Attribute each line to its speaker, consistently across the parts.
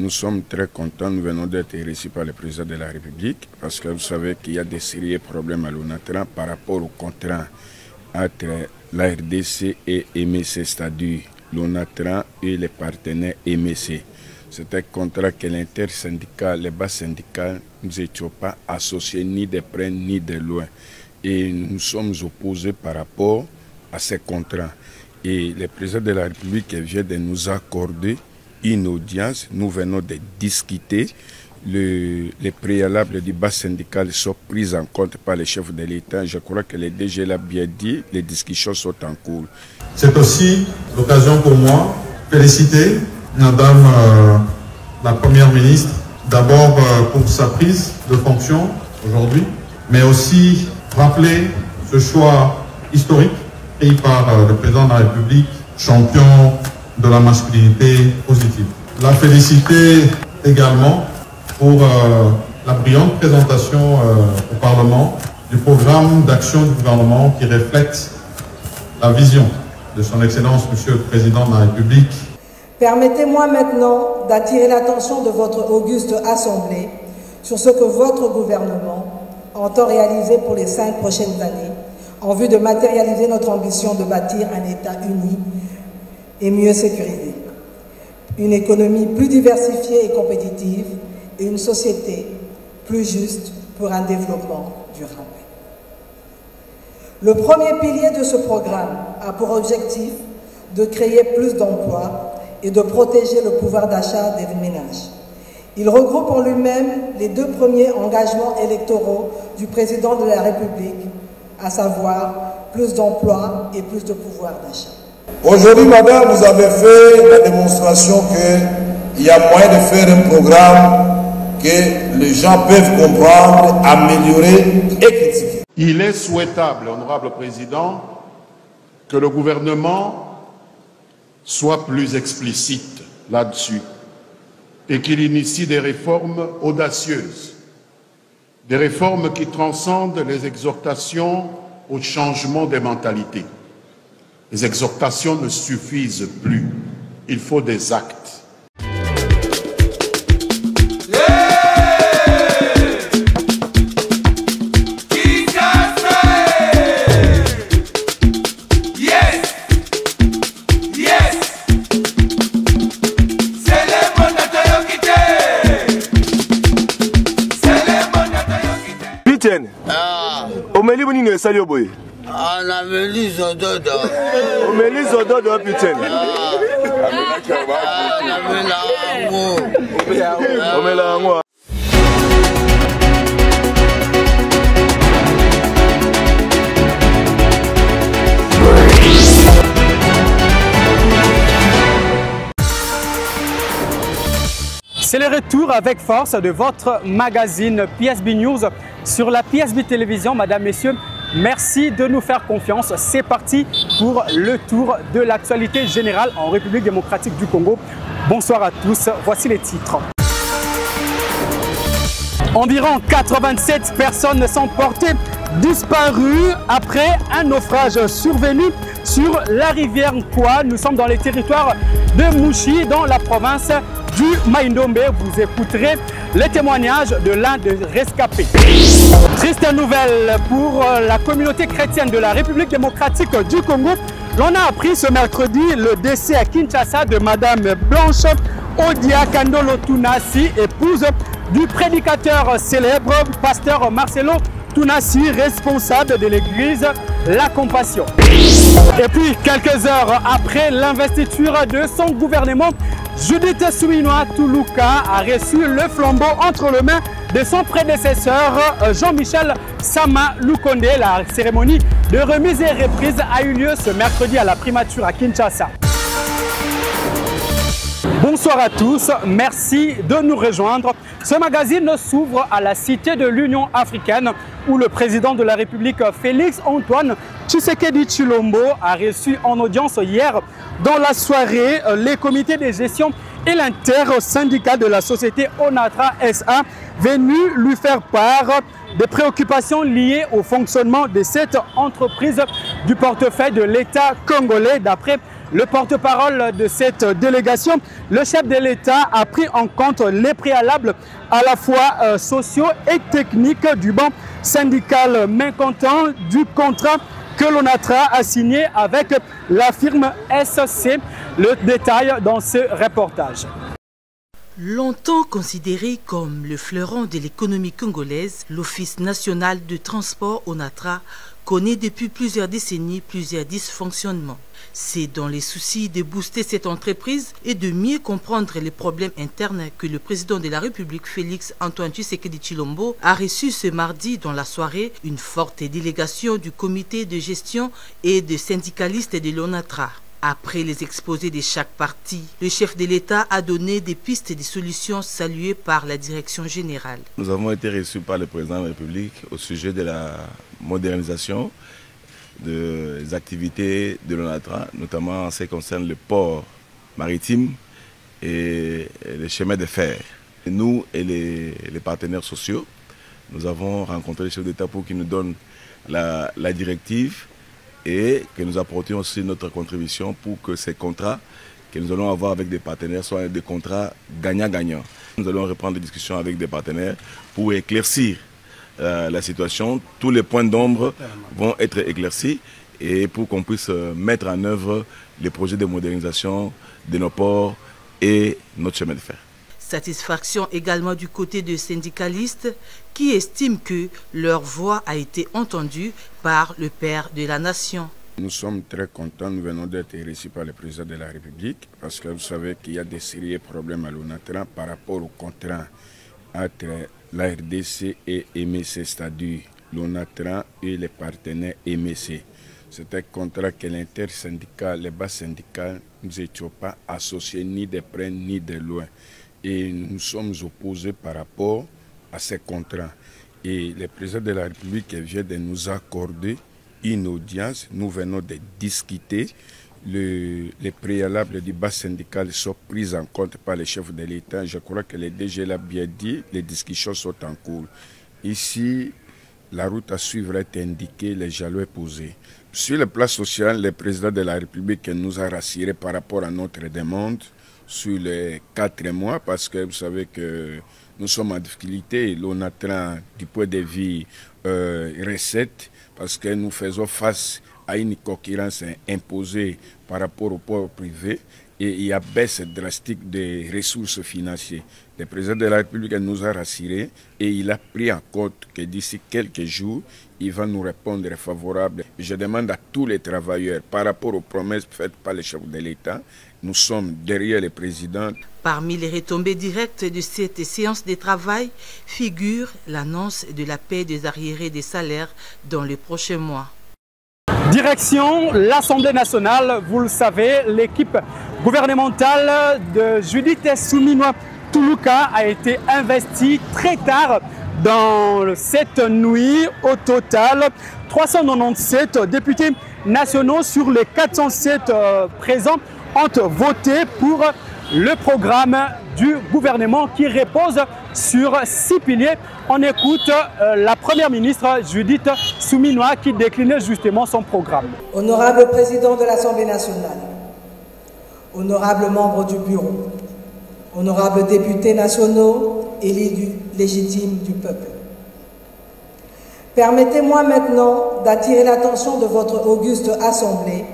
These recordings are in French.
Speaker 1: Nous sommes très contents, nous venons d'être reçus par le président de la République parce que vous savez qu'il y a des sérieux problèmes à l'ONATRA par rapport au contrat entre la RDC et MEC, c'est-à-dire l'ONATRA et les partenaires MEC. C'est un contrat que l'intersyndical, les bas syndicats, nous n'étions pas associés ni de près ni de loin. Et nous sommes opposés par rapport à ces contrats. Et le président de la République vient de nous accorder une audience. Nous venons de discuter. Les préalables du bas syndical sont pris en compte par les chefs de l'État. Je crois que le DG l'a bien dit, les discussions sont en cours.
Speaker 2: C'est aussi l'occasion pour moi de féliciter Madame la Première ministre, d'abord pour sa prise de fonction aujourd'hui, mais aussi rappeler ce choix historique pris par le président de la République, champion de la masculinité positive. La féliciter également pour la brillante présentation au Parlement du programme d'action du gouvernement qui reflète la vision de son Excellence, Monsieur le Président de la République.
Speaker 3: Permettez-moi maintenant d'attirer l'attention de votre auguste Assemblée sur ce que votre gouvernement entend réaliser pour les 5 prochaines années en vue de matérialiser notre ambition de bâtir un État uni et mieux sécurisé, une économie plus diversifiée et compétitive et une société plus juste pour un développement durable. Le premier pilier de ce programme a pour objectif de créer plus d'emplois et de protéger le pouvoir d'achat des ménages. Il regroupe en lui-même les 2 premiers engagements électoraux du président de la République, à savoir plus d'emplois et plus de pouvoir d'achat.
Speaker 4: Aujourd'hui, madame, vous avez fait la démonstration qu'il y a moyen de faire un programme que les gens peuvent comprendre, améliorer et critiquer.
Speaker 5: Il est souhaitable, honorable président, que le gouvernement soit plus explicite là-dessus et qu'il initie des réformes audacieuses, des réformes qui transcendent les exhortations au changement des mentalités. Les exhortations ne suffisent plus, il faut des actes.
Speaker 6: Omeli boni ne sali oboye.
Speaker 7: Na meli zododo.
Speaker 6: Omeli zododo putain.
Speaker 7: Na mela ngo.
Speaker 6: Omela ngo.
Speaker 8: C'est le retour avec force de votre magazine PSB News sur la PSB Télévision. Madame, Messieurs, merci de nous faire confiance. C'est parti pour le tour de l'actualité générale en République démocratique du Congo. Bonsoir à tous, voici les titres. Environ 87 personnes sont portées disparues après un naufrage survenu sur la rivière Nkwa. Nous sommes dans les territoires de Mouchi, dans la province du Maïndombe. Vous écouterez les témoignages de l'un des rescapés. Triste nouvelle pour la communauté chrétienne de la République démocratique du Congo. L'on a appris ce mercredi le décès à Kinshasa de Madame Blanche Odia Kandolo Tunasi, épouse du prédicateur célèbre pasteur Marcelo Tunasi, responsable de l'église La Compassion. Et puis, quelques heures après l'investiture de son gouvernement, Judith Suminwa Tuluka a reçu le flambeau entre les mains de son prédécesseur Jean-Michel Sama Lukonde. La cérémonie de remise et reprise a eu lieu ce mercredi à la primature à Kinshasa. Bonsoir à tous, merci de nous rejoindre. Ce magazine s'ouvre à la Cité de l'Union africaine où le président de la République Félix-Antoine Tshisekedi Tshilombo a reçu en audience hier dans la soirée les comités de gestion et l'inter-syndicat de la société Onatra SA venus lui faire part des préoccupations liées au fonctionnement de cette entreprise du portefeuille de l'État congolais. D'après le porte-parole de cette délégation, le chef de l'État a pris en compte les préalables à la fois sociaux et techniques du banc syndical mécontent du contrat que l'ONATRA a signé avec la firme SC. Le détail dans ce reportage.
Speaker 9: Longtemps considéré comme le fleuron de l'économie congolaise, l'Office national de transport ONATRA connaît depuis plusieurs décennies plusieurs dysfonctionnements. C'est dans les soucis de booster cette entreprise et de mieux comprendre les problèmes internes que le président de la République, Félix Antoine Tshisekedi Tshilombo, a reçu ce mardi dans la soirée une forte délégation du comité de gestion et de syndicalistes de l'ONATRA. Après les exposés de chaque parti, le chef de l'État a donné des pistes et des solutions saluées par la direction générale.
Speaker 6: Nous avons été reçus par le président de la République au sujet de la modernisation des activités de l'ONATRA, notamment en ce qui concerne le port maritime et les chemins de fer. Nous et les partenaires sociaux, nous avons rencontré le chef d'État pour qu'il nous donne la directive et que nous apportions aussi notre contribution pour que ces contrats que nous allons avoir avec des partenaires soient des contrats gagnant-gagnant. Nous allons reprendre des discussions avec des partenaires pour éclaircir la situation. Tous les points d'ombre vont être éclaircis et pour qu'on puisse mettre en œuvre les projets de modernisation de nos ports et notre chemin de fer.
Speaker 9: Satisfaction également du côté des syndicalistes qui estiment que leur voix a été entendue par le père de la nation.
Speaker 1: Nous sommes très contents, nous venons d'être reçus par le président de la République parce que vous savez qu'il y a des sérieux problèmes à l'ONATRA par rapport au contrat entre la RDC et MEC, c'est-à-dire l'ONATRA et les partenaires MEC. C'est un contrat que l'intersyndical, les bas syndicats, nous n'étions pas associés ni de près ni de loin. Et nous sommes opposés par rapport à ces contrats. Et le président de la République vient de nous accorder une audience. Nous venons de discuter. Les préalables du bas syndical sont pris en compte par les chefs de l'État. Je crois que le DG l'a bien dit, les discussions sont en cours. Ici, la route à suivre est indiquée, les jalons posés. Sur le plan social, le président de la République nous a rassurés par rapport à notre demande sur les 4 mois, parce que vous savez que nous sommes en difficulté. l'ONATRA du point de vue recettes, parce que nous faisons face à une concurrence imposée par rapport au port privé et il y a baisse drastique des ressources financières. Le président de la République nous a rassurés et il a pris en compte que d'ici quelques jours, il va nous répondre favorable. Je demande à tous les travailleurs, par rapport aux promesses faites par les chefs de l'État, nous sommes derrière le président.
Speaker 9: Parmi les retombées directes de cette séance de travail figure l'annonce de la paie des arriérés des salaires dans les prochains mois.
Speaker 8: Direction l'Assemblée nationale, vous le savez, l'équipe gouvernementale de Judith Suminwa Tuluka a été investie très tard dans cette nuit. Au total, 397 députés nationaux sur les 407 présents ont voté pour le programme du gouvernement qui repose sur 6 piliers. On écoute la première ministre Judith Suminwa qui déclinait justement son programme.
Speaker 3: Honorable président de l'Assemblée nationale, honorables membres du bureau, honorables députés nationaux, élus légitimes du peuple. Permettez-moi maintenant d'attirer l'attention de votre auguste Assemblée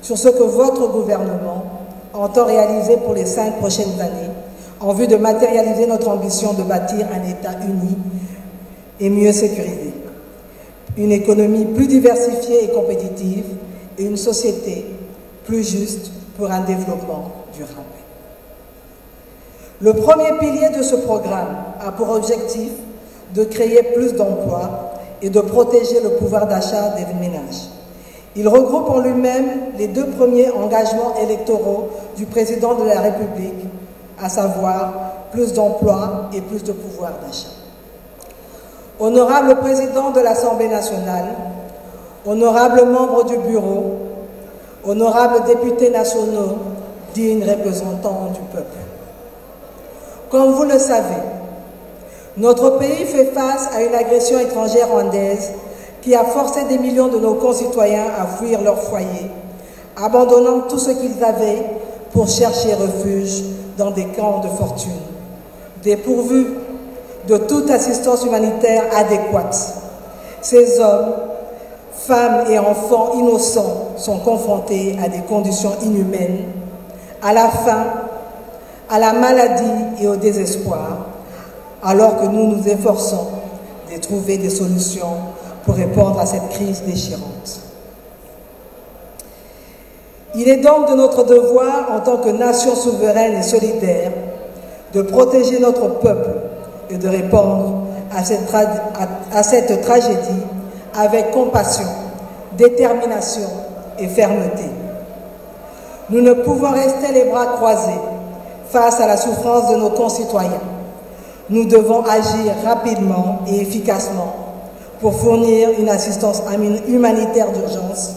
Speaker 3: sur ce que votre gouvernement entend réaliser pour les 5 prochaines années en vue de matérialiser notre ambition de bâtir un État uni et mieux sécurisé, une économie plus diversifiée et compétitive et une société plus juste pour un développement durable. Le premier pilier de ce programme a pour objectif de créer plus d'emplois et de protéger le pouvoir d'achat des ménages. Il regroupe en lui-même les 2 premiers engagements électoraux du président de la République, à savoir plus d'emplois et plus de pouvoir d'achat. Honorable président de l'Assemblée nationale, honorables membres du bureau, honorables députés nationaux, dignes représentants du peuple. Comme vous le savez, notre pays fait face à une agression étrangère rwandaise qui a forcé des millions de nos concitoyens à fuir leur foyer, abandonnant tout ce qu'ils avaient pour chercher refuge dans des camps de fortune, dépourvus de toute assistance humanitaire adéquate. Ces hommes, femmes et enfants innocents sont confrontés à des conditions inhumaines, à la faim, à la maladie et au désespoir, alors que nous nous efforçons de trouver des solutions pour répondre à cette crise déchirante. Il est donc de notre devoir, en tant que nation souveraine et solidaire, de protéger notre peuple et de répondre à cette tragédie avec compassion, détermination et fermeté. Nous ne pouvons rester les bras croisés face à la souffrance de nos concitoyens. Nous devons agir rapidement et efficacement pour fournir une assistance humanitaire d'urgence,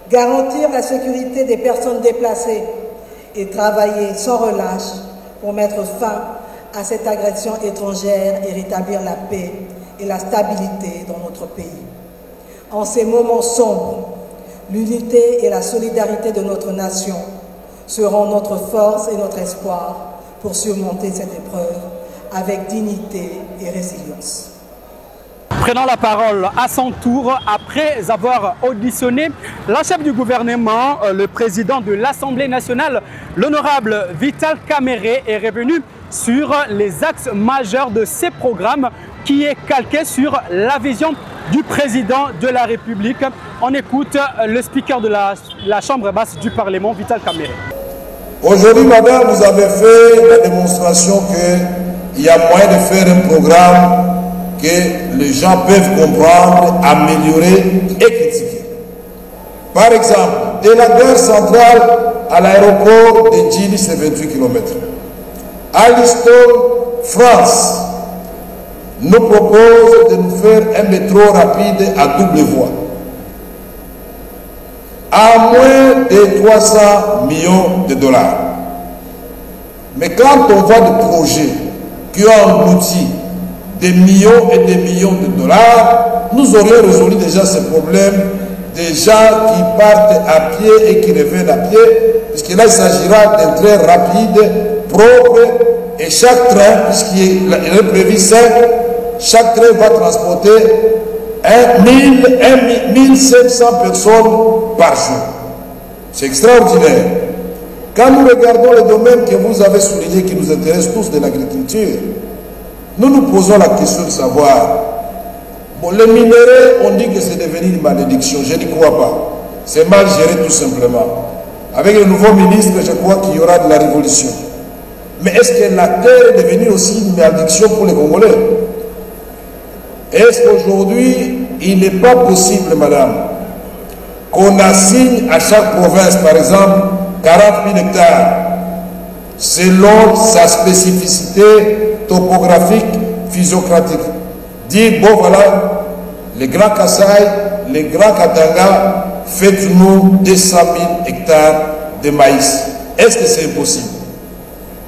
Speaker 3: garantir la sécurité des personnes déplacées et travailler sans relâche pour mettre fin à cette agression étrangère et rétablir la paix et la stabilité dans notre pays. En ces moments sombres, l'unité et la solidarité de notre nation seront notre force et notre espoir pour surmonter cette épreuve avec dignité et résilience.
Speaker 8: Prenant la parole à son tour, après avoir auditionné la chef du gouvernement, le président de l'Assemblée nationale, l'honorable Vital Kamerhe, est revenu sur les axes majeurs de ces programmes qui est calqué sur la vision du président de la République. On écoute le speaker de la Chambre basse du Parlement, Vital Kamerhe.
Speaker 4: Aujourd'hui, madame, vous avez fait la démonstration qu'il y a moyen de faire un programme que les gens peuvent comprendre, améliorer et critiquer. Par exemple, de la gare centrale à l'aéroport de Djili, c'est 28 km. Alstom, France, nous propose de nous faire un métro rapide à double voie. À moins de 300 millions de dollars. Mais quand on voit des projets qui ont abouti des millions et des millions de dollars, nous aurions résolu déjà ce problème des gens qui partent à pied et qui reviennent à pied, puisque là il s'agira d'un train rapide, propre, et chaque train, puisqu'il est prévu 5, chaque train va transporter 1500 personnes par jour. C'est extraordinaire. Quand nous regardons le domaine que vous avez souligné, qui nous intéresse tous, de l'agriculture, nous nous posons la question de savoir, bon, les minéraux, on dit que c'est devenu une malédiction, je n'y crois pas. C'est mal géré tout simplement. Avec le nouveau ministre, je crois qu'il y aura de la révolution. Mais est-ce que la terre est devenue aussi une malédiction pour les Congolais? Est-ce qu'aujourd'hui, il n'est pas possible, madame, qu'on assigne à chaque province, par exemple, 40 000 hectares, selon sa spécificité topographique, physiocratique. Dire, bon voilà, les grands Kasaï, les grands Katanga, faites-nous 200 000 hectares de maïs. Est-ce que c'est possible?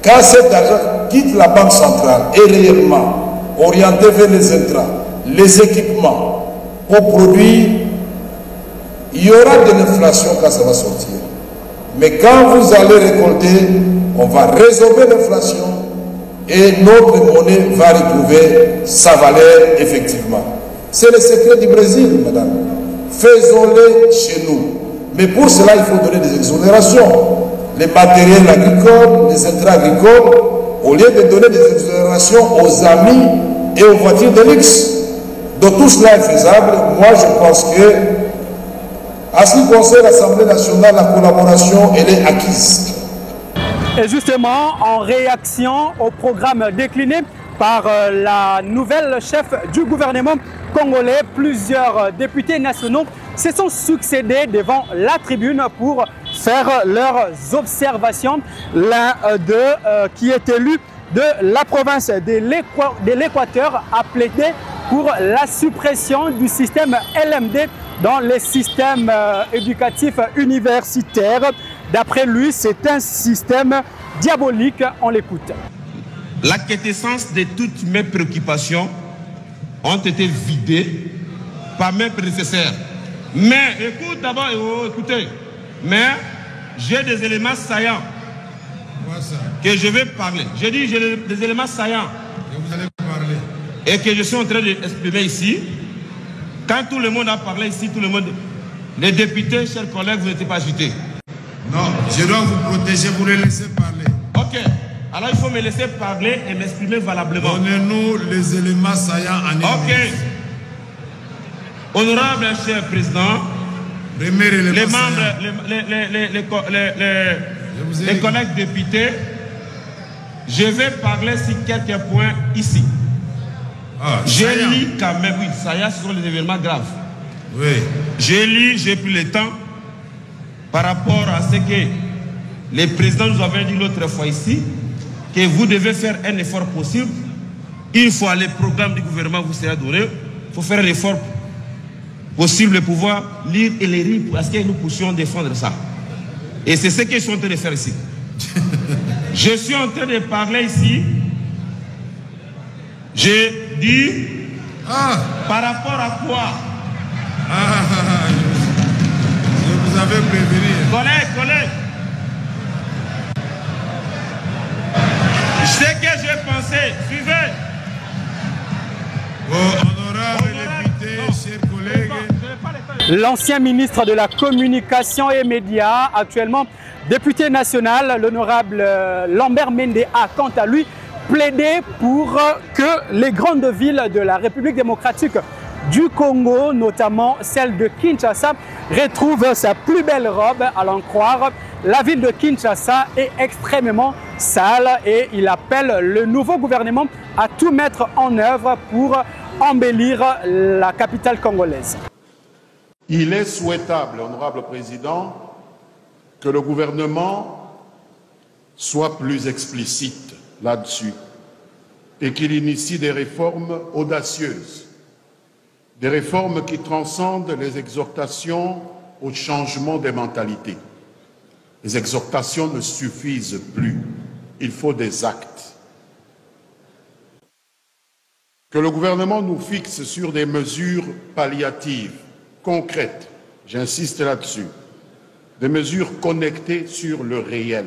Speaker 4: Quand cet argent quitte la banque centrale et réellement orienté vers les intrants, les équipements pour produire, il y aura de l'inflation quand ça va sortir. Mais quand vous allez récolter, on va résorber l'inflation et notre monnaie va retrouver sa valeur effectivement. C'est le secret du Brésil, madame. Faisons-le chez nous. Mais pour cela, il faut donner des exonérations. Les matériels agricoles, les intrants agricoles, au lieu de donner des exonérations aux amis et aux voitures de luxe. Donc tout cela est faisable. Moi, je pense que, à ce qui concerne l'Assemblée nationale, la collaboration, elle est acquise.
Speaker 8: Et justement, en réaction au programme décliné par la nouvelle chef du gouvernement congolais, plusieurs députés nationaux se sont succédés devant la tribune pour faire leurs observations. L'un d'eux, qui est élu de la province de l'Équateur, a plaidé pour la suppression du système LMD dans les systèmes éducatifs universitaires. D'après lui, c'est un système diabolique. On l'écoute.
Speaker 10: La quintessence de toutes mes préoccupations ont été vidées par mes prédécesseurs. Mais écoute d'abord, écoutez, Mais j'ai des éléments saillants que je vais parler. J'ai dit j'ai des éléments saillants
Speaker 2: vous allez parler.
Speaker 10: Et que je suis en train d'exprimer ici. Quand tout le monde a parlé ici, tout le monde... Les députés, chers collègues, vous n'étiez pas agités.
Speaker 2: Non, je dois vous protéger, vous les laisser parler.
Speaker 10: Ok. Alors il faut me laisser parler et m'exprimer valablement.
Speaker 2: Donnez-nous les éléments saillants en
Speaker 10: Ok. Honorable cher président, les membres, les collègues députés, je vais parler sur quelques points ici. J'ai lu quand même, oui, ça y est, ce sont des événements graves.
Speaker 2: Oui.
Speaker 10: J'ai lu, j'ai pris le temps par rapport à ce que les présidents nous avaient dit l'autre fois ici, que vous devez faire un effort possible. Une fois le programme du gouvernement vous sera donné, il faut faire un effort possible de pouvoir lire et les lire parce que nous puissions défendre ça. Et c'est ce que je suis en train de faire ici. Je suis en train de parler ici. J'ai dit par rapport à quoi
Speaker 2: je vous avais prévenu.
Speaker 10: Collègues. Ce que j'ai pensé, suivez.
Speaker 2: Honorable député, chers collègues.
Speaker 8: L'ancien ministre de la Communication et Médias, actuellement député national, l'honorable Lambert Mende a quant à lui plaidé pour que les grandes villes de la République démocratique du Congo, notamment celle de Kinshasa, retrouve sa plus belle robe. À l'en croire, la ville de Kinshasa est extrêmement sale et il appelle le nouveau gouvernement à tout mettre en œuvre pour embellir la capitale congolaise.
Speaker 5: Il est souhaitable, honorable président, que le gouvernement soit plus explicite là-dessus et qu'il initie des réformes audacieuses. Des réformes qui transcendent les exhortations au changement des mentalités. Les exhortations ne suffisent plus. Il faut des actes. Que le gouvernement nous fixe sur des mesures palliatives, concrètes, j'insiste là-dessus, des mesures connectées sur le réel,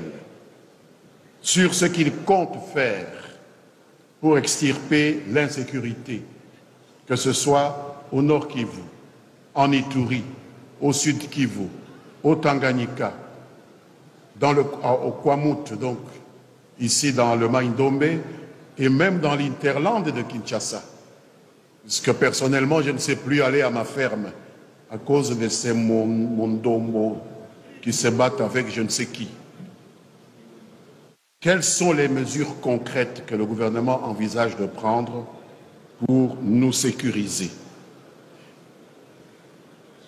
Speaker 5: sur ce qu'il compte faire pour extirper l'insécurité, que ce soit au nord Kivu, en Ituri, au sud Kivu, au Tanganyika, au Kwamut, donc ici dans le Maïndombe, et même dans l'interland de Kinshasa. Parce que personnellement, je ne sais plus aller à ma ferme à cause de ces mondombo qui se battent avec je ne sais qui. Quelles sont les mesures concrètes que le gouvernement envisage de prendre pour nous sécuriser?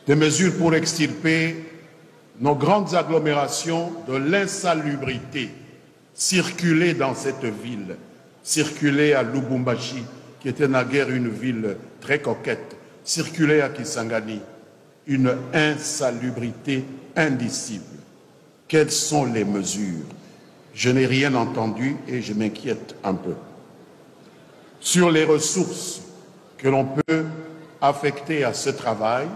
Speaker 5: Des mesures pour extirper nos grandes agglomérations de l'insalubrité, circuler dans cette ville, circuler à Lubumbashi, qui était naguère une ville très coquette, circuler à Kisangani, une insalubrité indicible. Quelles sont les mesures? Je n'ai rien entendu et je m'inquiète un peu. Sur les ressources que l'on peut affecter à ce travail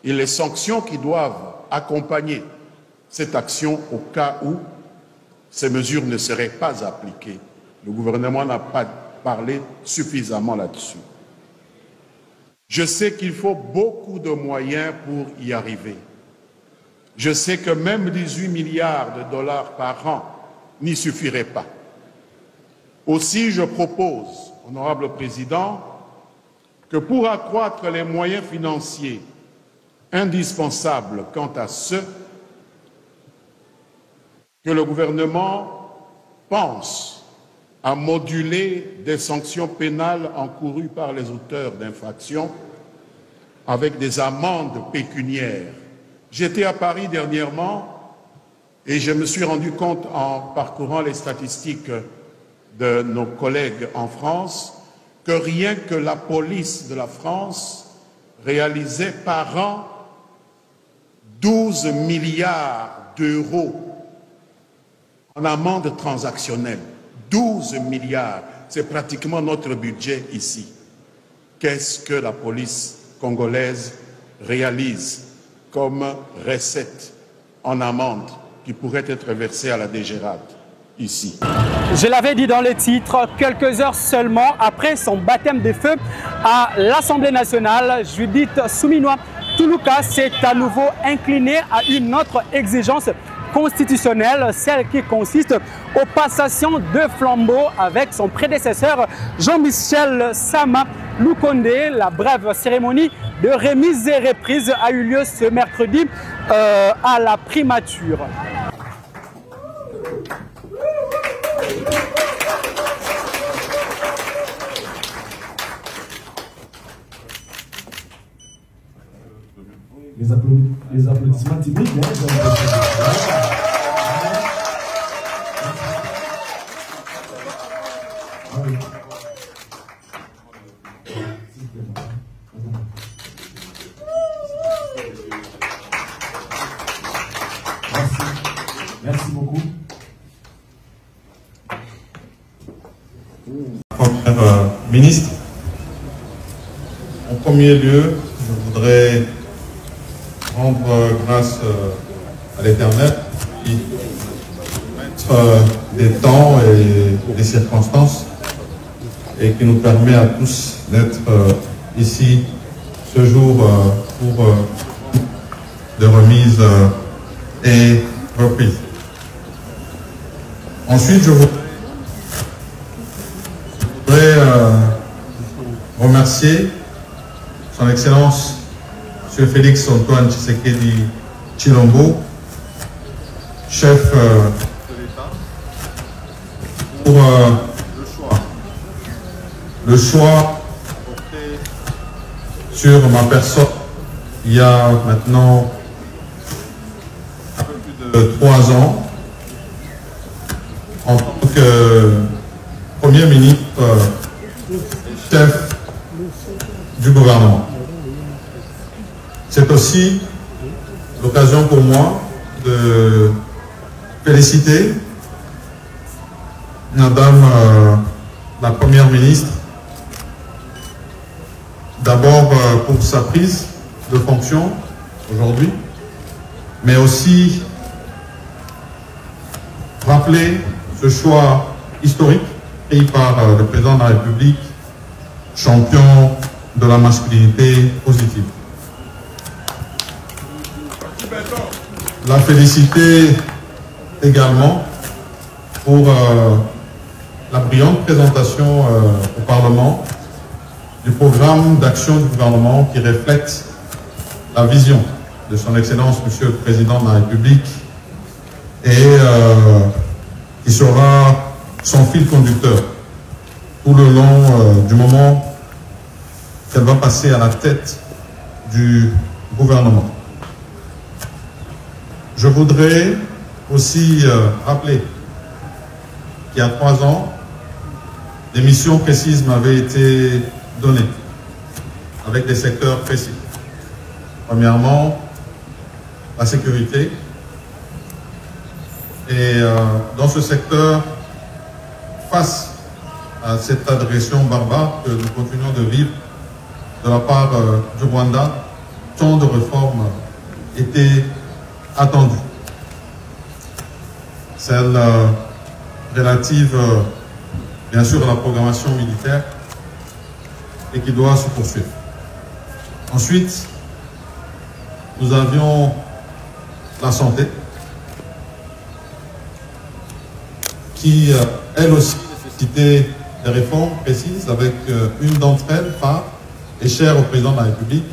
Speaker 5: et les sanctions qui doivent accompagner cette action au cas où ces mesures ne seraient pas appliquées. Le gouvernement n'a pas parlé suffisamment là-dessus. Je sais qu'il faut beaucoup de moyens pour y arriver. Je sais que même 18 milliards de dollars par an n'y suffirait pas. Aussi, je propose, honorable président, que pour accroître les moyens financiers indispensables quant à ceux que le gouvernement pense à moduler des sanctions pénales encourues par les auteurs d'infractions avec des amendes pécuniaires. J'étais à Paris dernièrement et je me suis rendu compte en parcourant les statistiques de nos collègues en France que rien que la police de la France réalisait par an 12 milliards d'euros en amende transactionnelle. 12 milliards, c'est pratiquement notre budget ici. Qu'est-ce que la police congolaise réalise comme recette en amende qui pourrait être versée à la DGRAD ici.
Speaker 8: Je l'avais dit dans le titre, quelques heures seulement après son baptême de feu à l'Assemblée nationale, Judith Souminois Toulouka s'est à nouveau inclinée à une autre exigence constitutionnelle, celle qui consiste aux passations de flambeau avec son prédécesseur Jean-Michel Sama Lukonde. La brève cérémonie de remise et reprise a eu lieu ce mercredi à la primature.
Speaker 11: Les applaudissements timides. Merci beaucoup.
Speaker 2: Première ministre, en premier lieu, je voudrais rendre grâce à l'Éternel qui met des temps et des circonstances et qui nous permet à tous d'être ici ce jour pour de remise et reprise. Ensuite, je voudrais remercier Son Excellence M. Félix Antoine Tshisekedi Tshilombo, chef de l'État, pour le choix porté sur ma personne il y a maintenant un peu plus de 3 ans en tant que Premier ministre et chef du gouvernement. C'est aussi l'occasion pour moi de féliciter Madame la Première ministre, d'abord pour sa prise de fonction aujourd'hui, mais aussi rappeler ce choix historique pris par le président de la République, champion de la masculinité positive. La féliciter également pour la brillante présentation au Parlement du programme d'action du gouvernement qui reflète la vision de son Excellence Monsieur le Président de la République et qui sera son fil conducteur tout le long du moment qu'elle va passer à la tête du gouvernement. Je voudrais aussi rappeler qu'il y a 3 ans, des missions précises m'avaient été données, avec des secteurs précis. Premièrement, la sécurité. Et dans ce secteur, face à cette agression barbare que nous continuons de vivre de la part du Rwanda, tant de réformes étaient attendues. Celle relative, bien sûr, à la programmation militaire et qui doit se poursuivre. Ensuite, nous avions la santé qui, elle aussi, nécessitait des réformes précises avec une d'entre elles, phare et chère au président de la République,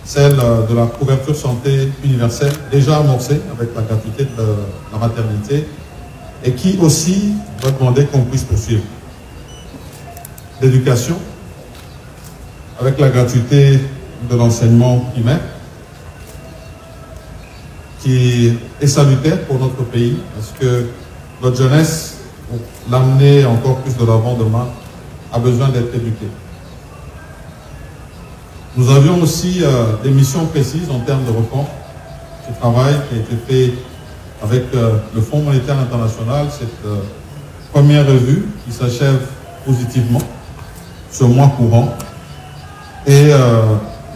Speaker 2: celle de la couverture santé universelle, déjà amorcée avec la gratuité de la maternité, et qui aussi va demander qu'on puisse poursuivre. L'éducation, avec la gratuité de l'enseignement primaire, qui est salutaire pour notre pays, parce que notre jeunesse, pour l'amener encore plus de l'avant demain, a besoin d'être éduquée. Nous avions aussi des missions précises en termes de réforme. Ce travail qui a été fait avec le Fonds monétaire international, cette première revue qui s'achève positivement ce mois courant. Et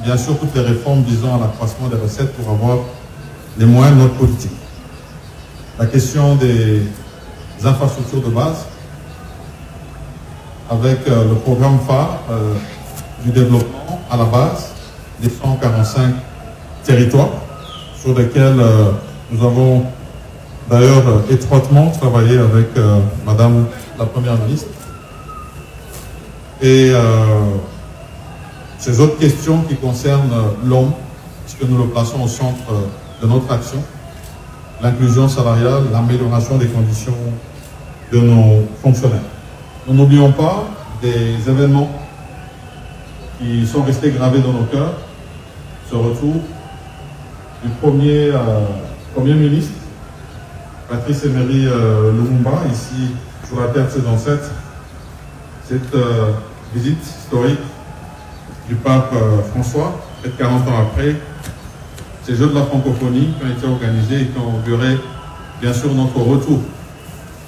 Speaker 2: bien sûr, toutes les réformes visant à l'accroissement des recettes pour avoir les moyens de notre politique. La question des infrastructures de base, avec le programme phare du développement à la base des 145 territoires sur lesquels nous avons d'ailleurs étroitement travaillé avec Madame la Première ministre. Et ces autres questions qui concernent l'homme, puisque nous le plaçons au centre de notre action, l'inclusion salariale, l'amélioration des conditions de nos fonctionnaires. Nous n'oublions pas des événements qui sont restés gravés dans nos cœurs. Ce retour du premier ministre, Patrice Emery Lumumba, ici sur la terre de ses ancêtres. Cette visite historique du pape François, près de 40 ans après, ces Jeux de la francophonie qui ont été organisés et qui ont auguré bien sûr notre retour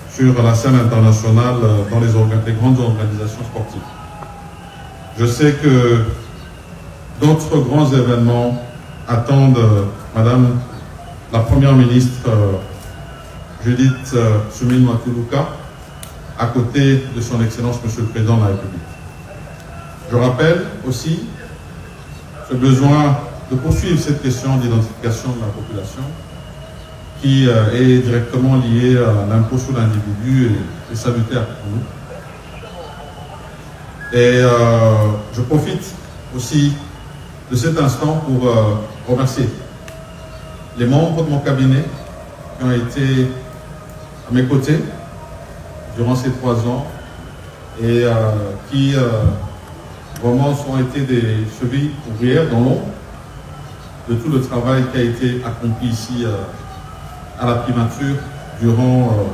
Speaker 2: sur la scène internationale dans les grandes organisations sportives. Je sais que d'autres grands événements attendent Madame la Première ministre Judith Suminwa Tuluka à côté de son Excellence Monsieur le Président de la République. Je rappelle aussi ce besoin de poursuivre cette question d'identification de la population qui est directement liée à l'impôt sur l'individu et salutaire pour nous. Et je profite aussi de cet instant pour remercier les membres de mon cabinet qui ont été à mes côtés durant ces 3 ans et qui vraiment ont été des chevilles ouvrières dans l'ombre de tout le travail qui a été accompli ici à la primature durant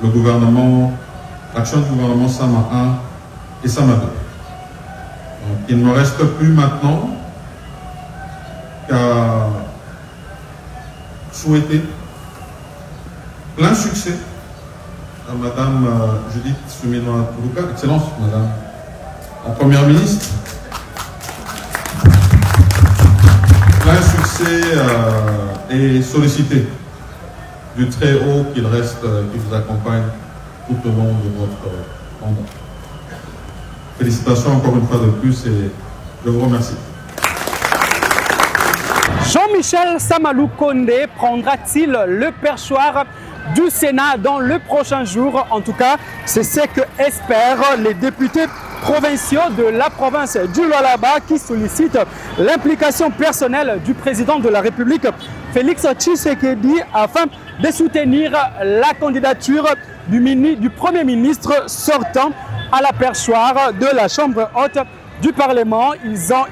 Speaker 2: le gouvernement, l'action du gouvernement Sama 1 et Sama 2. Donc, il ne me reste plus maintenant qu'à souhaiter plein succès à Madame Judith Suminwa Tuluka, Excellence Madame la Première ministre. Plein succès et sollicité du très haut qu'il reste, qui vous accompagne tout au long de votre mandat. Félicitations encore une fois de plus et je vous remercie.
Speaker 8: Jean-Michel Samalou Condé prendra-t-il le perchoir du Sénat dans le prochain jour? En tout cas, c'est ce que espèrent les députés provinciaux de la province du Lualaba qui sollicitent l'implication personnelle du président de la République, Félix Tshisekedi, afin de soutenir la candidature du Premier ministre sortant à la perchoir de la Chambre haute du Parlement.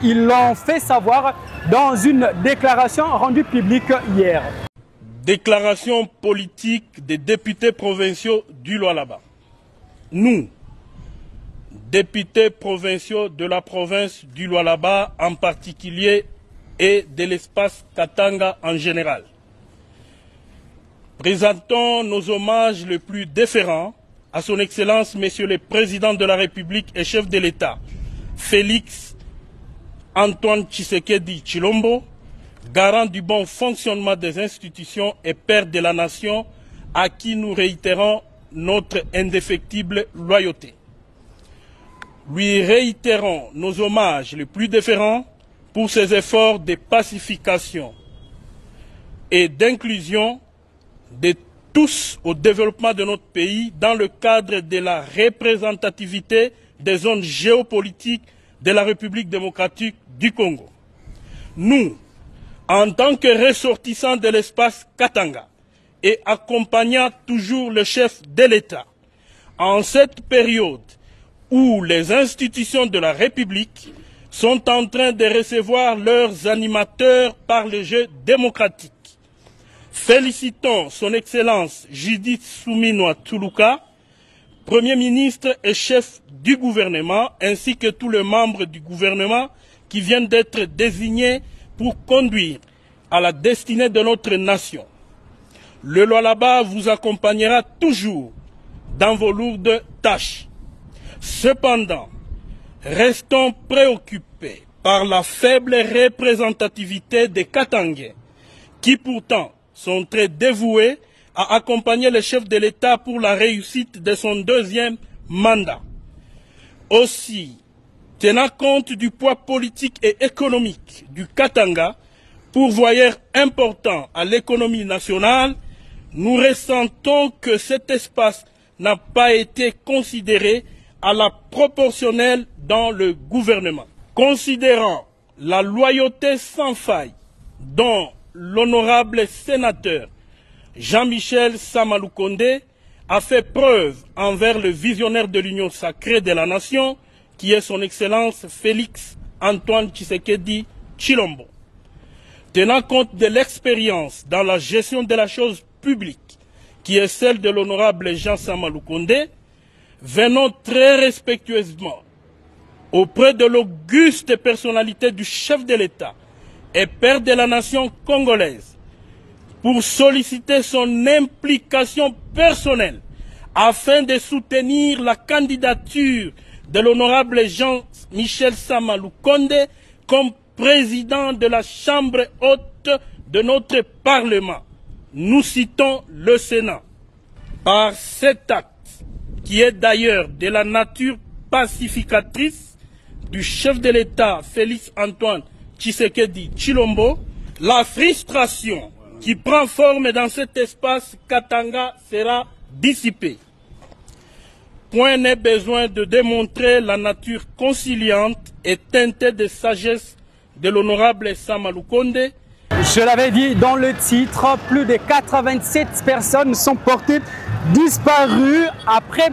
Speaker 8: Ils l'ont fait savoir dans une déclaration rendue publique hier.
Speaker 10: Déclaration politique des députés provinciaux du Lualaba. Nous, députés provinciaux de la province du Lualaba en particulier et de l'espace Katanga en général, présentons nos hommages les plus déférents à son Excellence, Monsieur le Président de la République et chef de l'État, Félix Antoine Tshisekedi Tshilombo, garant du bon fonctionnement des institutions et père de la nation, à qui nous réitérons notre indéfectible loyauté. Lui réitérons nos hommages les plus déférents pour ses efforts de pacification et d'inclusion de tous au développement de notre pays dans le cadre de la représentativité des zones géopolitiques de la République démocratique du Congo. Nous, en tant que ressortissants de l'espace Katanga et accompagnant toujours le chef de l'État, en cette période où les institutions de la République sont en train de recevoir leurs animateurs par le jeu démocratique, félicitons son Excellence Judith Suminwa Tuluka, Premier ministre et chef du gouvernement, ainsi que tous les membres du gouvernement qui viennent d'être désignés pour conduire à la destinée de notre nation. Le Lualaba vous accompagnera toujours dans vos lourdes tâches. Cependant, restons préoccupés par la faible représentativité des Katangais
Speaker 12: qui pourtant sont très dévoués à accompagner le chef de l'État pour la réussite de son deuxième mandat. Aussi, tenant compte du poids politique et économique du Katanga, pourvoyeur important à l'économie nationale, nous ressentons que cet espace n'a pas été considéré à la proportionnelle dans le gouvernement. Considérant la loyauté sans faille dont l'honorable sénateur Jean-Michel Samaloukonde a fait preuve envers le visionnaire de l'Union sacrée de la nation, qui est son Excellence Félix Antoine Tshisekedi Tshilombo. Tenant compte de l'expérience dans la gestion de la chose publique, qui est celle de l'honorable Jean Samaloukonde, venons très respectueusement auprès de l'auguste personnalité du chef de l'État et père de la nation congolaise pour solliciter son implication personnelle afin de soutenir la candidature de l'honorable Jean-Michel Samaloukonde comme président de la Chambre haute de notre Parlement. Nous citons le Sénat. Par cet acte, qui est d'ailleurs de la nature pacificatrice du chef de l'État Félix Antoine Tshisekedi Tshilombo, la frustration qui prend forme dans cet espace Katanga sera dissipée. Point n'est besoin de démontrer la nature conciliante et teintée de sagesse de l'honorable Samaloukonde.
Speaker 8: Je l'avais dit dans le titre, plus de 87 personnes sont portées disparues après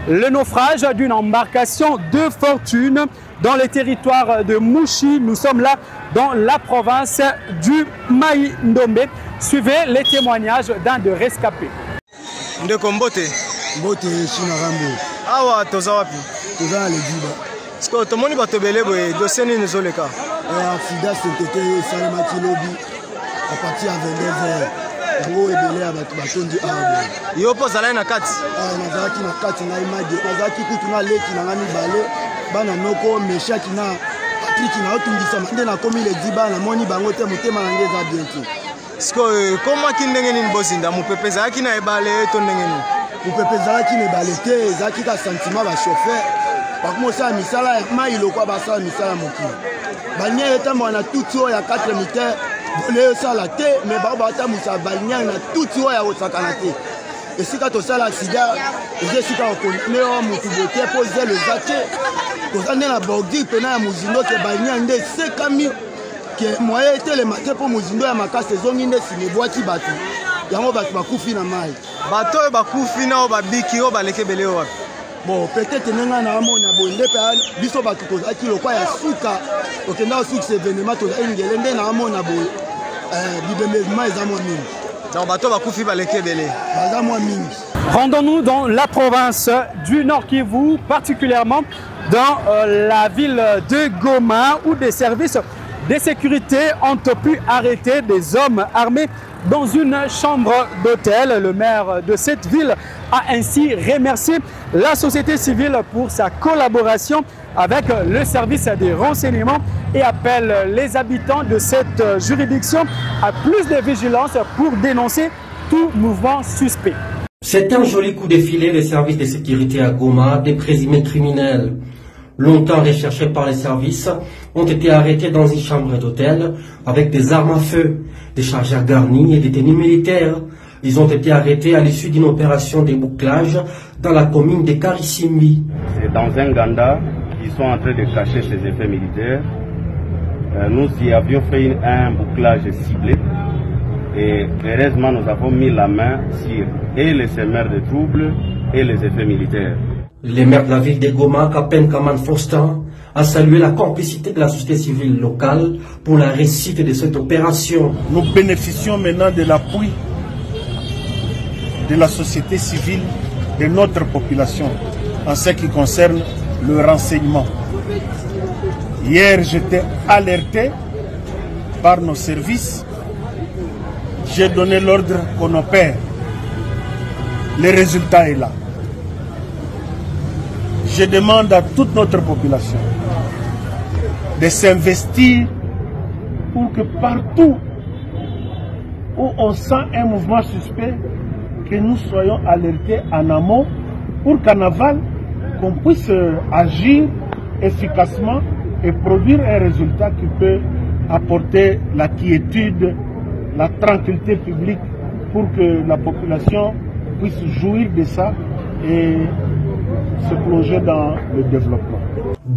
Speaker 8: le naufrage d'une embarcation de fortune dans le territoire de Mouchi. Nous sommes là dans la province du Maï-Ndombe. Suivez les témoignages d'un de rescapés.
Speaker 13: Ndeko Mbote.
Speaker 14: Mbote Chinarambo.
Speaker 13: Awa toza wapi?
Speaker 14: Toza na Legiba.
Speaker 13: Siko tomoni bato belé boye dossier nini zoleka?
Speaker 14: Accident c'était salemaki lobi à partir à 22h. Ngo ebele ya bato batondi awa.
Speaker 13: Yo po zala na kati.
Speaker 14: Nazalaki na kati na image. Nazalaki kutu na leki na ngami bale. Bana noko meshaki na Patrick na otungisa mande na komi le diba na moni bango te motema na ngeza bientôt.
Speaker 13: Siko koma kindenge nini bozinda mupepe zalaki na ebale to ndenge nini?
Speaker 14: Mupepe zalaki na ebale te zalaki ka sentiment ba chauffeur. Par contre ça misala ya mai lokwa basala misala mokili. Banya etambo na tuto ya 4 meter bolé ça la te mais ba bata musa banya na tuto ya osakana te. Et si quand on sala accident je suis quand on connaît on mutu boté poser le zaté. Ko na bordi pena ya muzindo ke banya nde sekami que moyen était le matin pour muzindo ya makase zongi nde sineboaki batu. Yango batu bakufi na mai.
Speaker 13: Bato bakufi na obabiki obaleke belé wapi?
Speaker 14: Bon, peut-être nenga na amona bonde pe biso batu kozaki lokwa ya suka okenda suka ce événement to ingele na amona bo bibemezema ezamo mingi.
Speaker 13: Donc bato bakufi baleke belé.
Speaker 14: Bazamo mingi.
Speaker 8: Rendons-nous dans la province du Nord Kivu, particulièrement dans la ville de Goma où des services de sécurité ont pu arrêter des hommes armés dans une chambre d'hôtel. Le maire de cette ville a ainsi remercié la société civile pour sa collaboration avec le service des renseignements et appelle les habitants de cette juridiction à plus de vigilance pour dénoncer tout mouvement suspect.
Speaker 15: C'est un joli coup de filet des services de sécurité à Goma. Des présumés criminels longtemps recherchés par les services ont été arrêtés dans une chambre d'hôtel avec des armes à feu, des chargeurs garnis et des tenues militaires. Ils ont été arrêtés à l'issue d'une opération de bouclage dans la commune de Karisimbi.
Speaker 16: C'est dans un Ganda, ils sont en train de cacher ces effets militaires. Nous y avions fait un bouclage ciblé et heureusement nous avons mis la main sur et les semeurs de troubles et les effets militaires.
Speaker 15: Le maire de la ville de Goma, Kapen Kaman Faustin, a salué la complicité de la société civile locale pour la réussite de cette opération.
Speaker 17: Nous bénéficions maintenant de l'appui de la société civile, de notre population, en ce qui concerne le renseignement. Hier, j'étais alerté par nos services. J'ai donné l'ordre qu'on opère. Le résultat est là. Je demande à toute notre population de s'investir pour que partout où on sent un mouvement suspect, que nous soyons alertés en amont pour qu'en aval, qu'on puisse agir efficacement et produire un résultat qui peut apporter la quiétude, la tranquillité publique pour que la population puisse jouir de ça et se plonger dans le développement.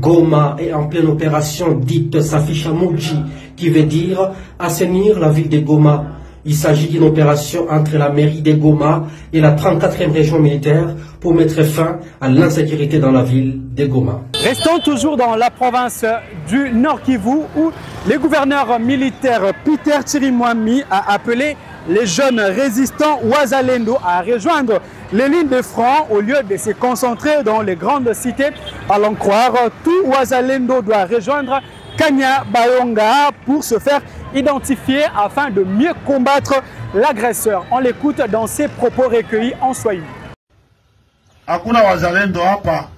Speaker 15: Goma est en pleine opération dite Safisha Muji, qui veut dire assainir la ville de Goma. Il s'agit d'une opération entre la mairie de Goma et la 34e région militaire pour mettre fin à l'insécurité dans la ville de Goma.
Speaker 8: Restons toujours dans la province du Nord Kivu où le gouverneur militaire Peter Chirimwami a appelé les jeunes résistants Wazalendo à rejoindre les lignes de front au lieu de se concentrer dans les grandes cités. À l'en croire, tout Wazalendo doit rejoindre Kanyabayonga pour se faire identifier afin de mieux combattre l'agresseur. On l'écoute dans ses propos recueillis en Swahili.
Speaker 5: Hakuna wazalendo hapa.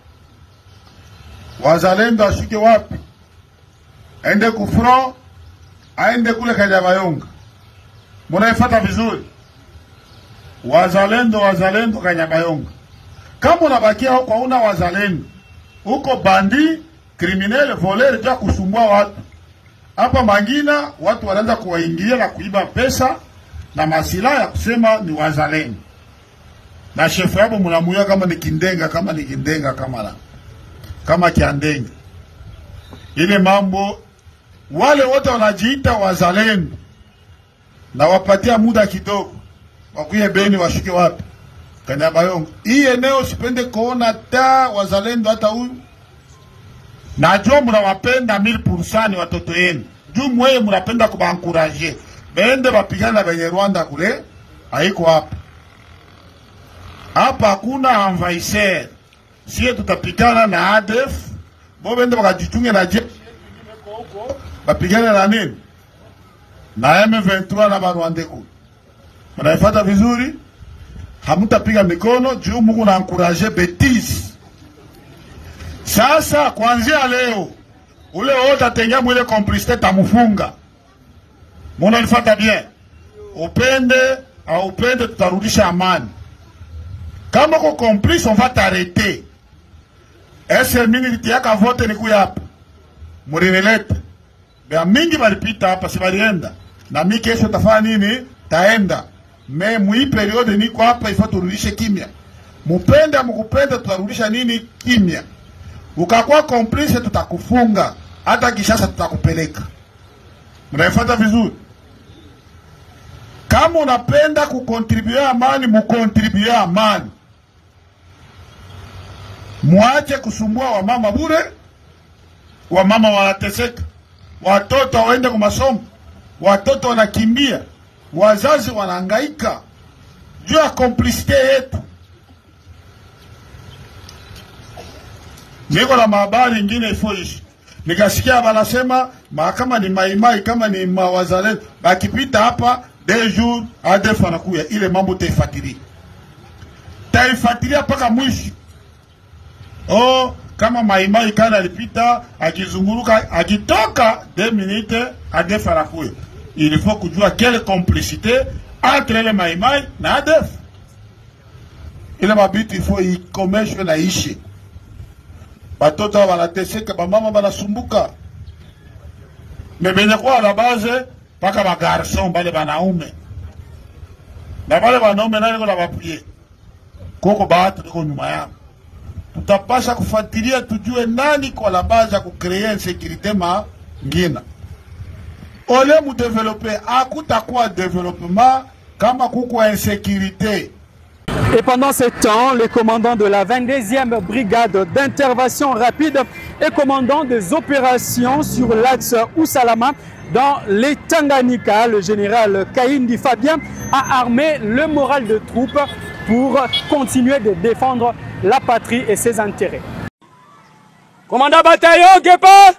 Speaker 5: Wazalendo ashike wapi? Aende kufro, aende kule Kanyabayonga. Munaifata vizuri. Wazalendo Kanyabayonga. Kama unabakia huko una wazalendo, huko bandi, kriminele, voleri, ja kusumbua watu. Hapa Mangina watu wanaanza kuwaingilia na kuiba pesa na masilaha ya kusema ni wazalendo. Na shefu yabo mnamuya kama ni Kindenga, kama Kiandenga. Ile mambo wale wote wanajiita wazalendo na wapatia muda kidogo wakuye Beni washuke wapi? Kanyabayonga. Hii eneo sipende kuona ta wazalendo hata huyu. Na jo mnawapenda 1000% watoto yenu. Juu mweye mnapenda kubankuraje. Bende bapigana benye Rwanda kule, haiko hapa. Hapa hakuna envahisseur. Sie tutapigana na ADF, bo bende bakajitunge na jeshi bapigana na nini? Na M23 na Barwandeko. Mnaifata vizuri? Hamutapiga mikono juu Mungu na encourager bêtise. Sasa kuanzia leo ule wote atengia mwile complicité tamufunga. Muna nifata bien. Upende au upende tutarudisha amani. Kama ko complice on va t'arrêter. Ese mingi tiaka vote ni kuya hapa. Murinelete. Bea mingi balipita hapa si balienda. Na mimi kesho tafanya nini? Taenda. Me mui periode niko hapa ifo turudishe kimya. Mupenda mukupenda tutarudisha nini? Kimya. Ukakuwa complice tutakufunga. Hata Kishasa tutakupeleka. Mnaifuata vizuri? Kama unapenda kukontribua amani, mukontribue amani. Muache kusumbua wamama bure. Wamama wanateseka. Watoto waende kwa masomo. Watoto wanakimbia. Wazazi wanahangaika. Juu ya complicité yetu. Niko na habari nyingine ifoishi. Nikasikia wanasema kama ni maimai kama ni mawazalendo bakipita hapa 2 jours ADF anakuya. Ile mambo taifuatilia mpaka mwisho. Oh, kama maimai kana alipita akizunguruka akitoka 2 minutes ADF anakuya. Il faut kujua quelle complicité entre les maimai na ADF. Ile mabiti il faut ikomeshwe na ishi. Batoto wanateseka, bamama banasumbuka. Mebenye kwa la base paka ba garçon bale banaume. Na bale banaume nani ko na bapie. Koko bahati ko nyuma yao. Tutapasha kufuatilia tujue nani kwa la base ya kucreer insécurité ngina. Ole mu développer akutakuwa développement kama kuko insécurité.
Speaker 8: Et pendant ce temps, le commandant de la 22e brigade d'intervention rapide et commandant des opérations sur l'axe Usalama dans les Tanganyika, le général Kaindi Fabien, a armé le moral de troupes pour continuer de défendre la patrie et ses intérêts.
Speaker 18: Commandant bataillon Guépa,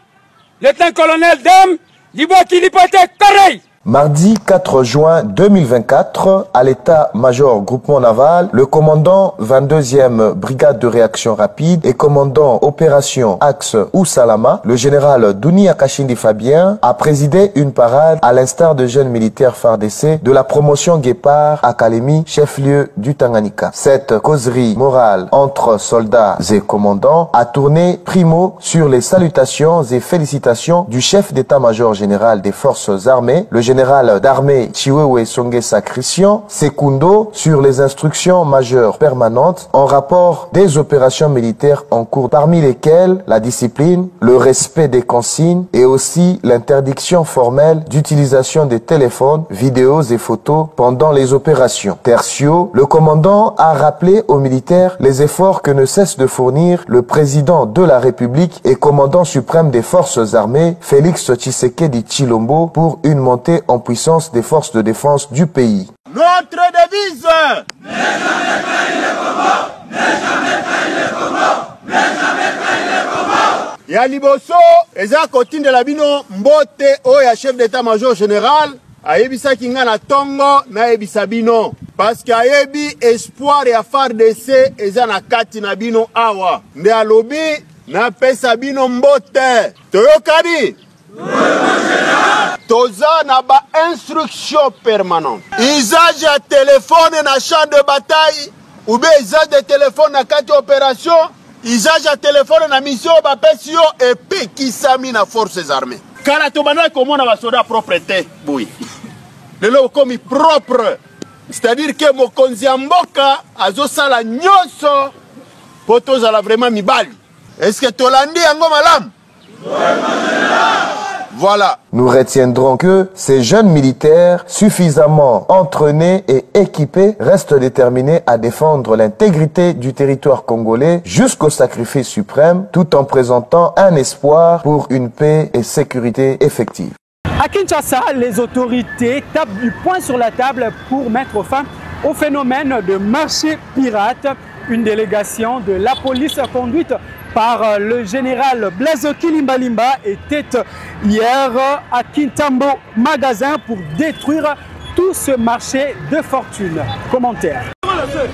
Speaker 18: lieutenant-colonel Dem, Liboki Lipote Correille. Mardi 4 juin 2024, à l'état-major groupement naval, le commandant 22e brigade de réaction rapide et commandant opération Axe Oussalama, le général Douni Akashindi Fabien, a présidé une parade à l'instar de jeunes militaires FARDC de la promotion Guépard Académie, chef-lieu du Tanganyika. Cette causerie morale entre soldats et commandants a tourné primo sur les salutations et félicitations du chef d'état-major général des forces armées, le général d'armée Chiwewe Songesa Christian, secundo sur les instructions majeures permanentes en rapport des opérations militaires en cours, parmi lesquelles la discipline, le respect des consignes et aussi l'interdiction formelle d'utilisation des téléphones, vidéos et photos pendant les opérations. Tertio, le commandant a rappelé aux militaires les efforts que ne cesse de fournir le président de la République et commandant suprême des forces armées, Félix Tshisekedi Tshilombo, pour une montée en puissance des forces de défense du pays.
Speaker 13: Notre devise ya liboso eza kotindela bino mbote oya chef d'état-major général ayebisaki nga na tongo nayebisa bino parce que ayebi espoir ya FARDC eza na kati na bino awa nde alobi napesa bino mbote toyokani toza na ba instruction permanente usage ya telefone na champ de bataille ou bien usage de téléphone na kati opération usage ya telefone na mission bapesi yo epekisami na forces armées kala tobanda komona basoda propre te boy lelo komi propre, c'est-à-dire que mokonzi ya mboka azosala nyonso po tozala vraiment mibali. Est-ce que tolandi yango malamu? Voilà.
Speaker 18: Nous retiendrons que ces jeunes militaires suffisamment entraînés et équipés restent déterminés à défendre l'intégrité du territoire congolais jusqu'au sacrifice suprême, tout en présentant un espoir pour une paix et sécurité effective.
Speaker 8: À Kinshasa, les autorités tapent du poing sur la table pour mettre fin au phénomène de marché pirate. Une délégation de la police conduite par le général Blaise Kilimbalimba était hier à Kintambo Magasin pour détruire tout ce marché de fortune. Commentaire.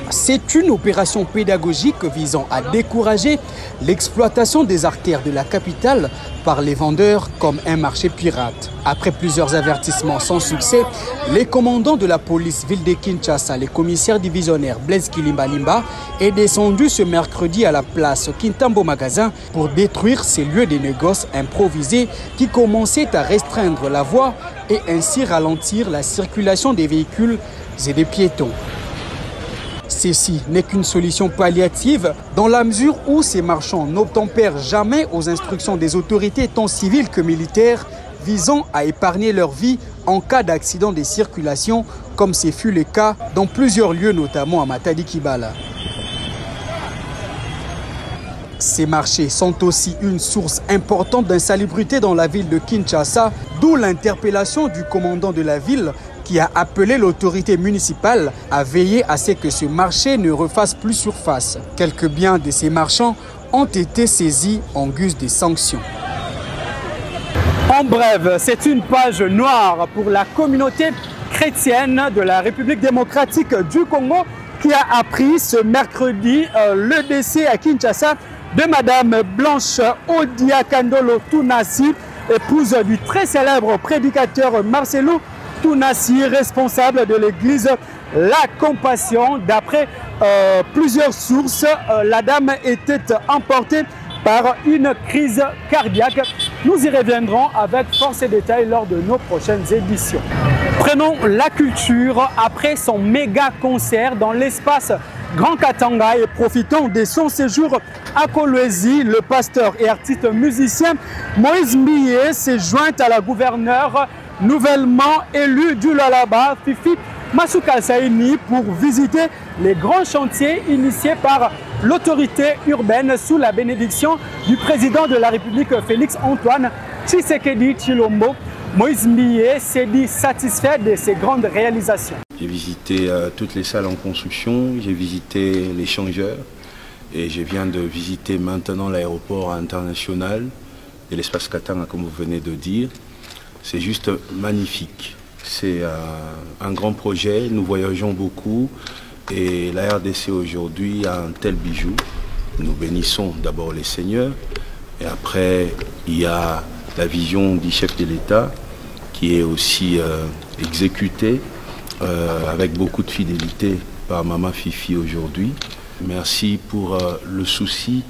Speaker 19: C'est une opération pédagogique visant à décourager l'exploitation des artères de la capitale par les vendeurs comme un marché pirate. Après plusieurs avertissements sans succès, les commandants de la police ville de Kinshasa, les commissaires divisionnaires Blaise Kilimbalimba, est descendu ce mercredi à la place Kintambo Magasin pour détruire ces lieux de négoce improvisés qui commençaient à restreindre la voie et ainsi ralentir la circulation des véhicules et des piétons. Ceci n'est qu'une solution palliative dans la mesure où ces marchands n'obtempèrent jamais aux instructions des autorités tant civiles que militaires visant à épargner leur vie en cas d'accident de circulation comme ce fut le cas dans plusieurs lieux notamment à Matadi-Kibala. Ces marchés sont aussi une source importante d'insalubrité dans la ville de Kinshasa, d'où l'interpellation du commandant de la ville qui a appelé l'autorité municipale à veiller à ce que ce marché ne refasse plus surface. Quelques biens de ces marchands ont été saisis en guise de sanctions.
Speaker 8: En bref, c'est une page noire pour la communauté chrétienne de la République démocratique du Congo qui a appris ce mercredi le décès à Kinshasa de Madame Blanche Odia Kandolo Tunasi, épouse du très célèbre prédicateur Marcelo Tunasi, responsable de l'église La Compassion. D'après plusieurs sources, la dame était emportée par une crise cardiaque. Nous y reviendrons avec force et détails lors de nos prochaines éditions. Prenons la culture après son méga concert dans l'espace Grand Katanga et profitons de son séjour à Kolwezi. Le pasteur et artiste musicien Moïse Mbiye s'est joint à la gouverneure nouvellement élue du Lualaba, Fifi Masuka Saini, pour visiter les grands chantiers initiés par l'autorité urbaine sous la bénédiction du président de la République Félix Antoine Tshisekedi Tshilombo. Moïse Mbiye s'est dit satisfait de ces grandes réalisations.
Speaker 20: J'ai visité toutes les salles en construction, j'ai visité les changeurs et je viens de visiter maintenant l'aéroport international de l'espace Katanga, comme vous venez de dire. C'est juste magnifique. C'est un grand projet, nous voyageons beaucoup et la RDC aujourd'hui a un tel bijou. Nous bénissons d'abord les seigneurs et après il y a la vision du chef de l'État qui est aussi exécutée avec beaucoup de fidélité par Maman Fifi aujourd'hui. Merci pour le souci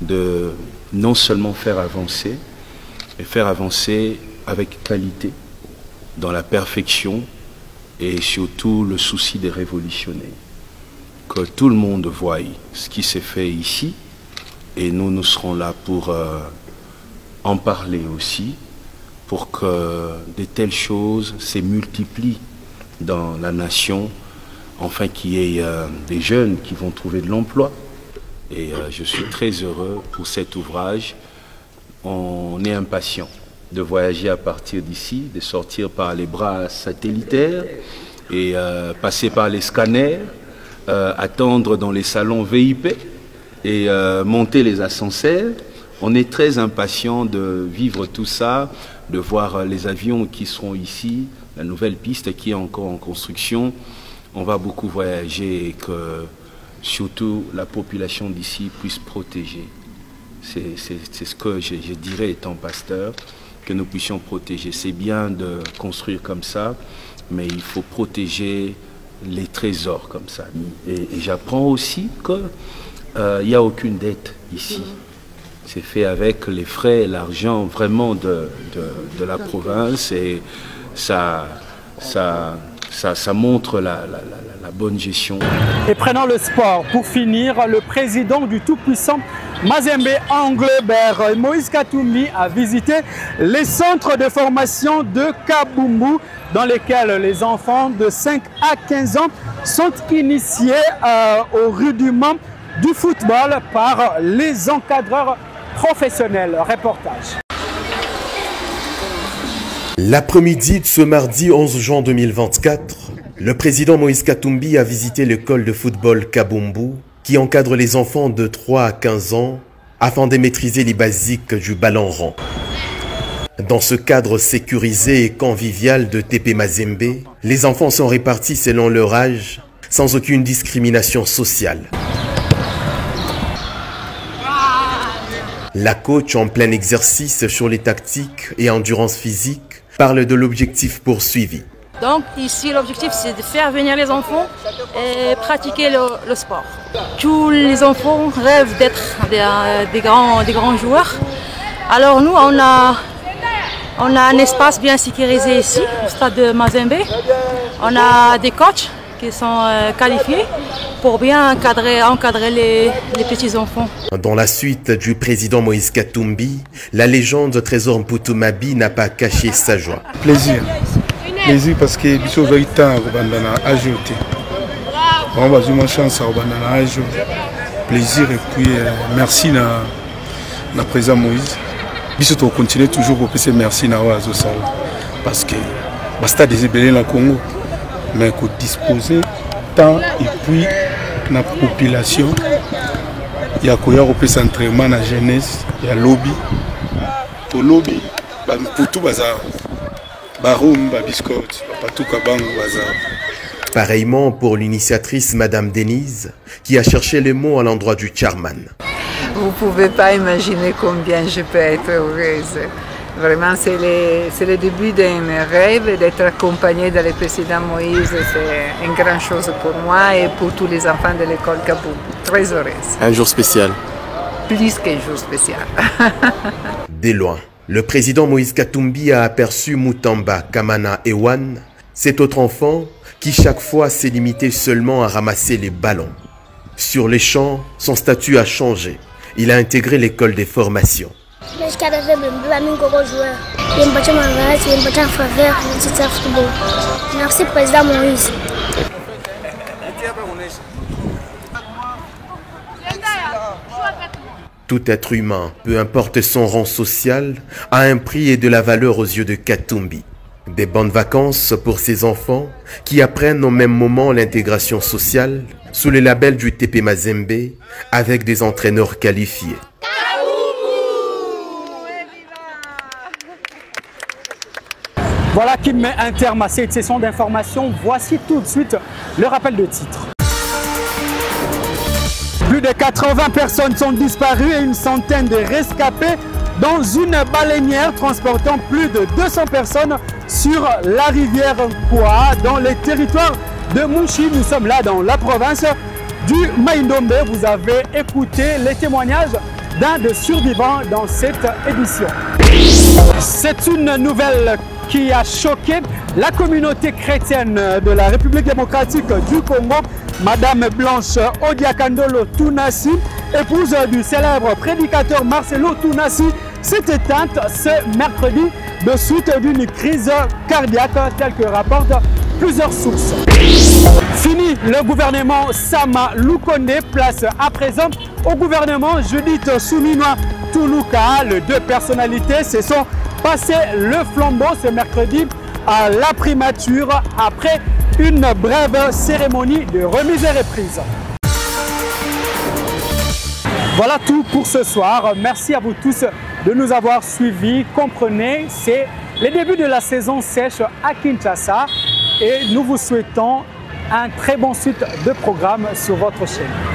Speaker 20: de non seulement faire avancer, mais faire avancer avec qualité, dans la perfection et surtout le souci de révolutionner. Que tout le monde voie ce qui s'est fait ici et nous serons là pour en parler aussi, pour que de telles choses se multiplient dans la nation, enfin qu'il y ait des jeunes qui vont trouver de l'emploi. Et je suis très heureux pour cet ouvrage. On est impatient de voyager à partir d'ici, de sortir par les bras satellitaires et passer par les scanners, attendre dans les salons VIP et monter les ascenseurs. On est très impatient de vivre tout ça, de voir les avions qui seront ici, la nouvelle piste qui est encore en construction. On va beaucoup voyager et que surtout la population d'ici puisse protéger. C'est ce que je dirais étant pasteur, que nous puissions protéger. C'est bien de construire comme ça, mais il faut protéger les trésors comme ça. Et j'apprends aussi qu'il n'y a aucune dette ici. C'est fait avec les frais et l'argent vraiment de la province et ça montre la bonne gestion.
Speaker 8: Et prenons le sport. Pour finir, le président du tout-puissant Mazembe Anglebert, Moïse Katumbi, a visité les centres de formation de Kabumbu dans lesquels les enfants de 5 à 15 ans sont initiés au rudiment du football par les encadreurs professionnels. Reportage.
Speaker 21: L'après-midi de ce mardi 11 juin 2024, le président Moïse Katumbi a visité l'école de football Kabumbu qui encadre les enfants de 3 à 15 ans afin de maîtriser les basiques du ballon rond. Dans ce cadre sécurisé et convivial de TP Mazembe, les enfants sont répartis selon leur âge, sans aucune discrimination sociale. La coach en plein exercice sur les tactiques et endurance physique parle de l'objectif poursuivi.
Speaker 22: Donc ici, l'objectif, c'est de faire venir les enfants et pratiquer le sport. Tous les enfants rêvent d'être des grands joueurs. Alors nous, on a un espace bien sécurisé ici, au stade de Mazembe. On a des coachs qui sont qualifiés pour bien encadrer les petits enfants. Dans la suite du président Moïse Katumbi, la légende Trésor Mputumabi n'a pas caché sa joie.
Speaker 17: Plaisir parce que biso vaita bandana ajouté. On va avoir une chance à bandana ajouté. Plaisir et puis merci na président Moïse. Biso to continuer toujours pour passer merci na wazo ça parce que basta désébélé la Congo mais qu'on disposer temps et puis la population il y a quoi au plus entraînement na jeunesse il y a lobby pour lobby pour tout bazar baroum ba biscuit pas tout kabang bazar.
Speaker 21: Pareillement pour l'initiatrice Madame Denise qui a cherché les mots à l'endroit du chairman.
Speaker 23: Vous ne pouvez pas imaginer combien je peux être heureuse. Vraiment, c'est le début d'un rêve d'être accompagnée dans le président Moïse. C'est une grande chose pour moi et pour tous les enfants de l'école Kabumbu. Très heureuse.
Speaker 21: Un jour spécial.
Speaker 23: Plus qu'un jour spécial.
Speaker 21: Dès loin, le président Moïse Katumbi a aperçu Mutamba Kamana Ewan, cet autre enfant qui chaque fois s'est limité seulement à ramasser les ballons. Sur les champs, son statut a changé. Il a intégré l'école des formations.
Speaker 24: Merci président Moïse.
Speaker 21: Tout être humain, peu importe son rang social, a un prix et de la valeur aux yeux de Katumbi. Des bonnes vacances pour ces enfants qui apprennent au même moment l'intégration sociale sous le label du TP Mazembe avec des entraîneurs qualifiés.
Speaker 8: Voilà qui met un terme à cette session d'information. Voici tout de suite le rappel de titre. Plus de 80 personnes sont disparues et une centaine de rescapés dans une baleinière transportant plus de 200 personnes sur la rivière Nkwa dans les territoires de Mouchi. Nous sommes là dans la province du Maïndombe. Vous avez écouté les témoignages d'un des survivants dans cette édition. C'est une nouvelle qui a choqué la communauté chrétienne de la République démocratique du Congo. Madame Blanche Odiakandolo Tunasi, épouse du célèbre prédicateur Marcelo Tunasi, s'est éteinte ce mercredi de suite d'une crise cardiaque, telle que rapportent plusieurs sources. Fini le gouvernement Sama Lukonde, place à présent au gouvernement Judith Suminwa Tuluka. Les deux personnalités se sont passé le flambeau ce mercredi à la primature après une brève cérémonie de remise et reprise. Voilà tout pour ce soir. Merci à vous tous de nous avoir suivis. Comprenez, c'est le début de la saison sèche à Kinshasa et nous vous souhaitons un très bon suite de programme sur votre chaîne.